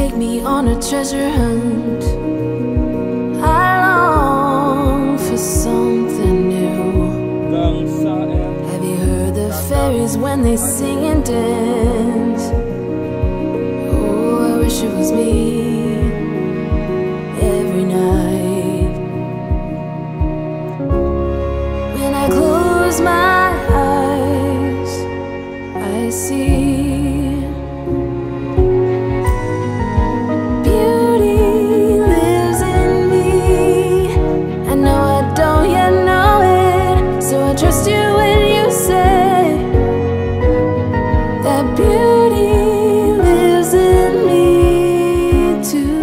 take me on a treasure hunt. I long for something new. Have you heard the fairies when they sing and dance? Oh, I wish it was me every night. When I close my eyes, I see trust you when you say that beauty lives in me too.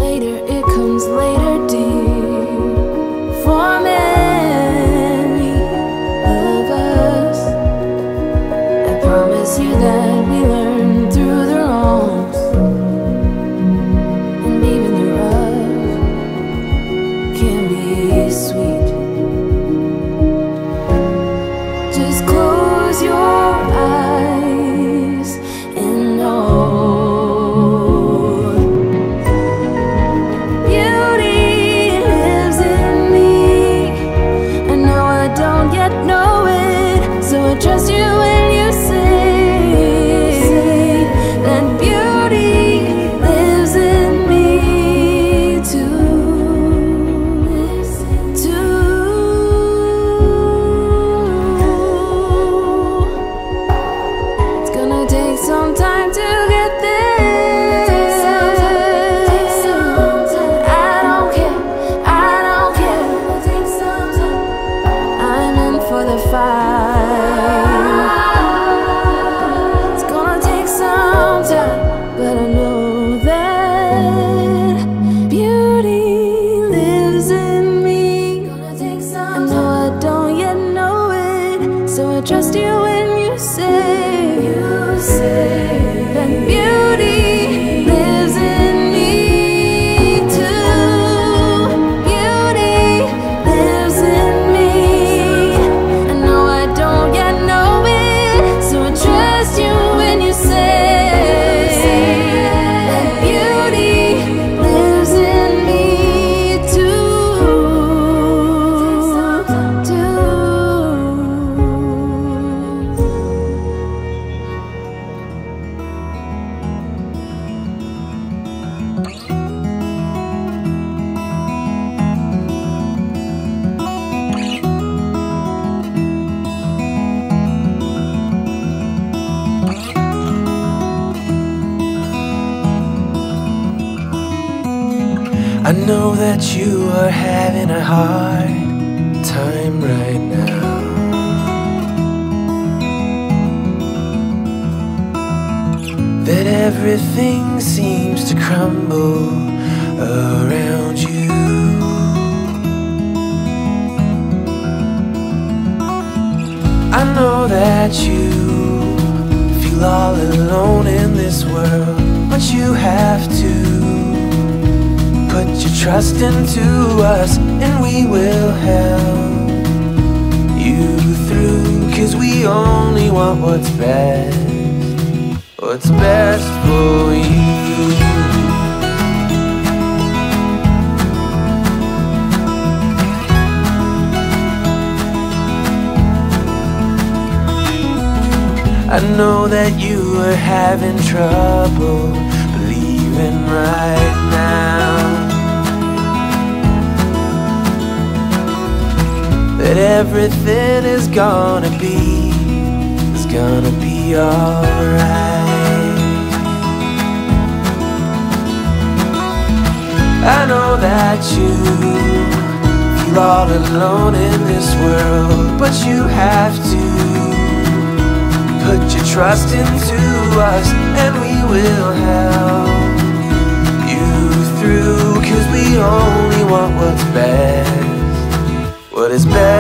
Later it comes later, dear, for many of us. Promise you that we learn through the wrongs, and even the rough can be sweet. Just close your eyes and know beauty lives in me. I know I don't yet know it, so I trust you when you say that beauty lives in me too. It's gonna take some time to get there. I don't care, I don't care. I'm in for the fight. But I know that beauty lives in me. I know I don't yet know it, so I trust you when you say that beauty lives in me too. Beauty lives in me. I know I don't yet know it, so I trust you when you say I know that you are having a hard time right now. That everything seems to crumble around you. I know that you feel all alone in this world, but you have to put your trust into us, and we will help you through. 'Cause we only want what's best for you. I know that you are having trouble believing right now that everything is gonna be alright. I know that you feel all alone in this world, but you have to put your trust into us, and we will help you through. 'Cause we only want what's best, what is best